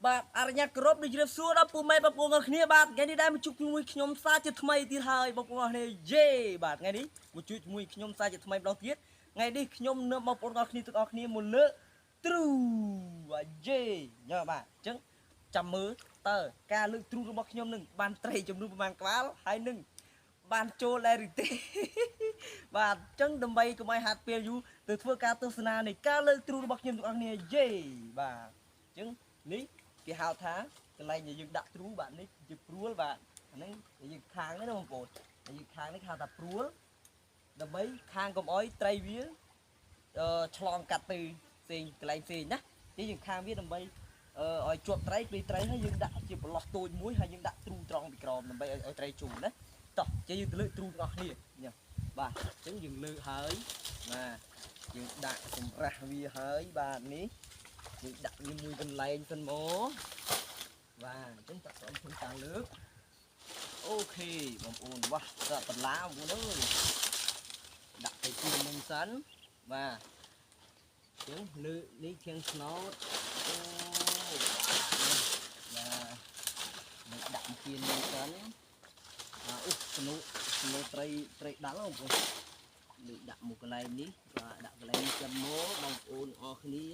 បាទអរញ្ញាតគោរពនឹងជ្រាបសួរដល់ពូម៉ែបងប្អូនគ្នាបាទថ្ងៃនេះដែរមកជួបជាមួយខ្ញុំសាជាថ្មីទៀតហើយបងប្អូនគ្នាយេបាទថ្ងៃនេះមកជួបជាមួយខ្ញុំសាជាថ្មីម្ដងទៀតថ្ងៃនេះខ្ញុំនៅបងប្អូនគ្នាទាំងអស់គ្នាមកលើកទ្រូបាទយេញ៉ាបាទអញ្ចឹងចាំមើលតើការលើកទ្រូរបស់ខ្ញុំនឹងបានត្រីចំនួនប្រមាណក្បាលហើយនឹងបានចូលដែរឬទេបាទអញ្ចឹងដើម្បីកុំឲ្យហាត់ពេលយូរទៅធ្វើការទស្សនានៃការលើកទ្រូរបស់ខ្ញុំទាំងអស់គ្នាយេបាទអញ្ចឹងនេះគេហៅថាកន្លែងដែលយើងដាក់ទ្រូបាទនេះជាព្រួលបាទអាហ្នឹងយើងខាងនេះណាបងប្អូនយើងខាងនេះគេហៅថាព្រួលដើម្បីខាងកុំអោយត្រីវាឆ្លងកាត់ទៅផ្សេងកន្លែងផ្សេងណាយើងខាងវាដើម្បីឲ្យជាប់ត្រីពេលត្រីហើយយើងដាក់ជាប្រឡោះតូចមួយហើយយើងដាក់ទ្រូត្រង់ពីក្រោមដើម្បីឲ្យត្រីជុំណាតោះចេះយើងទៅលើកទ្រូទាំងអស់គ្នាញ៉ាបាទអញ្ចឹងយើងលើកហើយបាទយើងដាក់សម្រាប់វាហើយបាទនេះយើងដាក់វាមួយកន្លែងសិនមកបាទអញ្ចឹងដាក់ស្អុំធ្វើការលើកអូខេបងប្អូនវ៉ាដាក់បន្លាបងប្អូនអើយដាក់ទៅទីមុនសិនបាទអញ្ចឹងលើកនេះជាងស្នោតអូបាទដាក់អំពីនេះសិនអូស្នូត្រីដាល់បងប្អូនលើកដាក់មកកន្លែងនេះបាទដាក់កន្លែងនេះចាំមកបងប្អូនអរគ្នា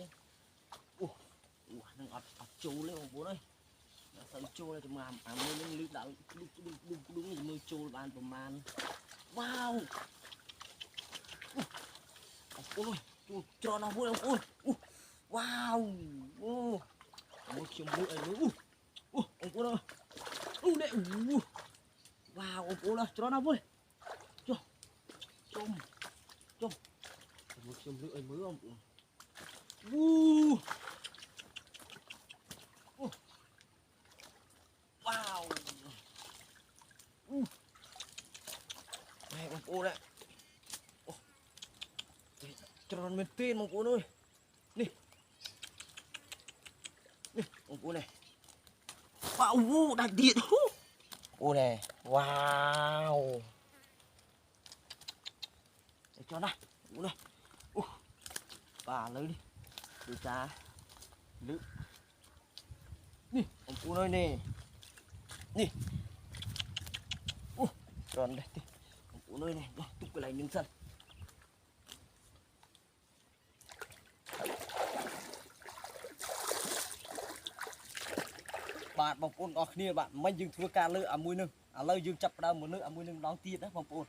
អូហ្នឹងអត់ចូលទេបងប្អូនអើយដល់ទៅចូលតែមកអាមួយនឹងលឺដាក់ឌុងមើលចូលបានប្រមាណវ៉ាវបងប្អូនចូលច្រណោះមួយបងប្អូនវ៉ាវអូមកខ្ញុំមើលអីមើលបងប្អូននេះវ៉ាវបងប្អូនច្រណោះមួយចុះមកខ្ញុំលើកអីមើលបងប្អូនវ៉ាវបងប្អូនច្រើនមែនទេបងប្អូនអើយនេះបងប្អូននេះវ៉ាវដាច់ទៀតអូនេះវ៉ាវចុះណាអូនេះបាទលើនេះដូចថាលើនេះបងប្អូនអើយនេះច្រើនដែរទេបងប្អូនអើយនេះទុកកន្លែងនឹងសិនបាទបងប្អូនអរគ្នាបាទមិញយើងធ្វើការលើកអាមួយនឹងឥឡូវយើងចាប់ផ្ដើមមកលើកអាមួយនឹងម្ដងទៀតណាបងប្អូន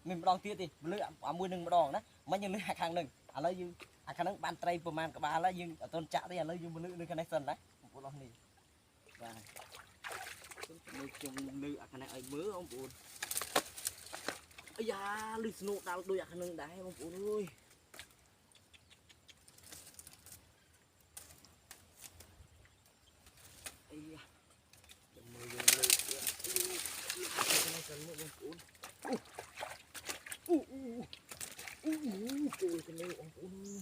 មិនម្ដងទៀតទេលើកអាមួយនឹងម្ដងណាមិញយើងលើកខាងនឹងឥឡូវយើងអាខាងហ្នឹងបានត្រីប្រមាណក្បាលហើយយើងអត់ទាន់ចាក់ទេឥឡូវយើងមកលើកនៅខាងនេះសិនណាបងប្អូនអរគ្នាបាទខ្ញុំលើកអាខាងនេះឲ្យមើលបងប្អូនអាយ៉ាលឺស្នូដល់ដូចអាខាងហ្នឹងដែរបងប្អូនអើយបងប្អូនចូលទៅលើបងប្អូននេ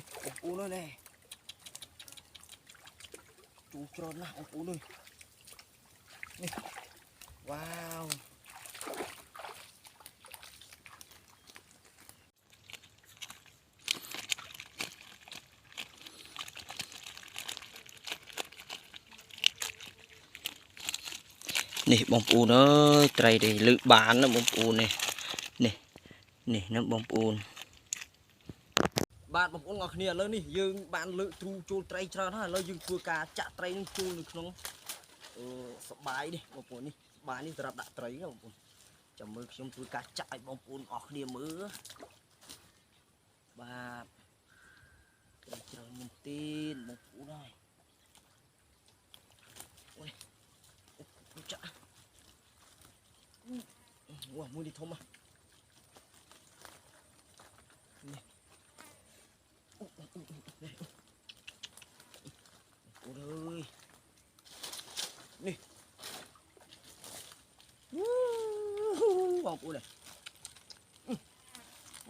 ះបងប្អូននេះចូលច្រើនណាស់បងប្អូននេះវ៉ាវនេះបងប្អូនអើយត្រីនេះលើកបានណាបងប្អូននេះណាបងប្អូនបាទបងប្អូនអរគ្នាឥឡូវនេះយើងបានលើកទ្រូចូលត្រីច្រើនហើយឥឡូវយើងធ្វើការចាក់ត្រីនឹងចូលនៅក្នុងសបាយនេះបងប្អូននេះសបាយនេះសម្រាប់ដាក់ត្រីណាបងប្អូនចាំមើលខ្ញុំធ្វើការចាក់ឲ្យបងប្អូនអរគ្នាមើលបាទត្រីច្រើនមែនទេបងប្អូនហើយអូយចាក់វ៉ាមួយនេះធំហ៎នេះអូយនេះបងប្អូននេះ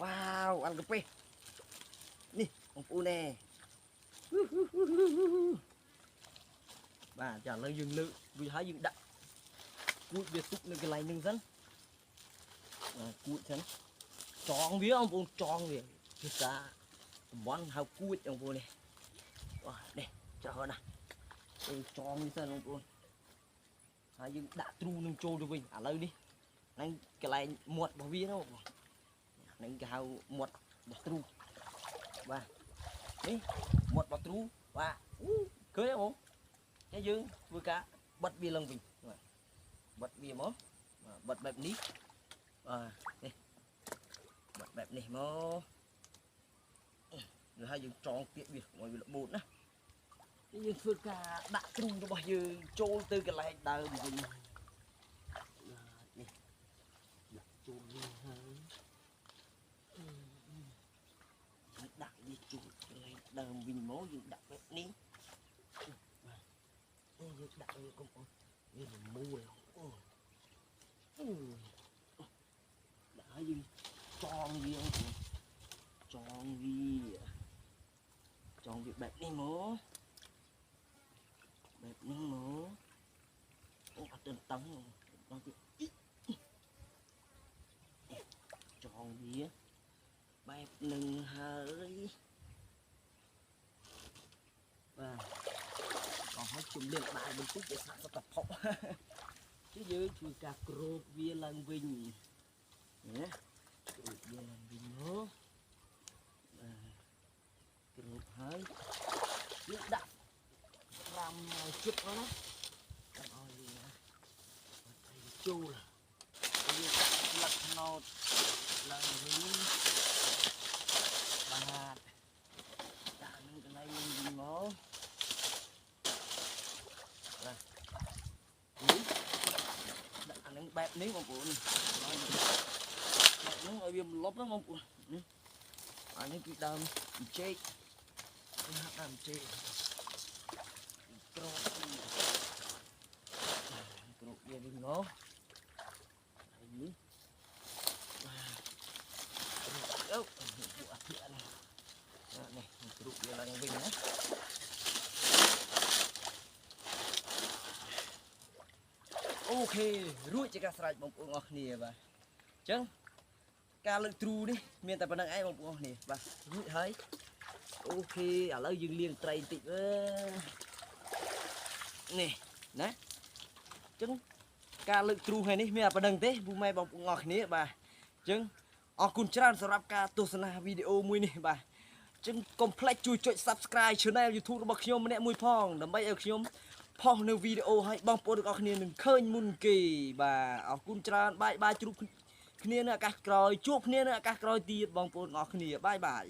វ៉ាវអានកាហ្វេនេះបងប្អូននេះ bà trả lời dừng lự vì hái dừng đặng cụi biệt tục lên cái này nâng dẫn cụi dẫn tròn vía ông bố tròn vía chứ cả món hào cụi ông bố này đây chờ hơn nào tròn như thế ông bố hái dừng đã tru nâng trôi cho mình lời đi nâng cái này muột bảo vía đâu nâng cái hào muột bảo tru và đi muột bảo tru và cưới không cái dương vừa cả bật bia lần mình bật bia mó bật bẹp ní đi bật bẹp này mó rồi hai dương tròn tiện việc ngoài việc bột á cái dương vừa cả đã trung cho bao giờ trôi từ cái này đời mình đi đặt đi chụp cái đời mình mó dương đặt bẹp ní như đặt như con như là mua đã gì tròn gì không tròn việc bẹp đi mớ bẹp nhưng mớ ở trên tấm con ít tròn gì á bẹp nừng hơi và còn hỏi chung điện lại mình cũng để sản xuất tập học chứ dưới chui cả cột viên lần vinh nhé cột viên lần vinh nữa cột hơi nước đậm làm chút đó rồi chu là lật nốt lần vinh và đã những cái này mình ngó bẹp ní con cuộn nó ở bên lốp đó con cuộn những cái đầm chết đầm chết cột về bên ngó đâu này cột về là bên nhé ok rủi cho các sợi bông bông ngọc nè và chứ ca lực tru đi miền tây bên đây ai bông bông nè và rủi thấy ok ở lâu dừng liền trai tịt nè đấy chứ ca lực tru này đi miền bên đây thế bung mai bông ngọc nè và chứ ở cùng channel sắp ca tu sana video mui nè và chứ complex chui chui subscribe channel YouTubeរបស់ខ្ញុំម្នាក់មួយផងដើម្បីឲ្យខ្ញុំផុសនៅវីដេអូឲ្យបងប្អូនទាំងអស់គ្នានឹងឃើញមុនគេបាទអរគុណច្រើនបាយបាយជួបគ្នានៅឱកាសក្រោយជួបគ្នានៅឱកាសក្រោយទៀតបងប្អូនទាំងអស់គ្នាបាយបាយ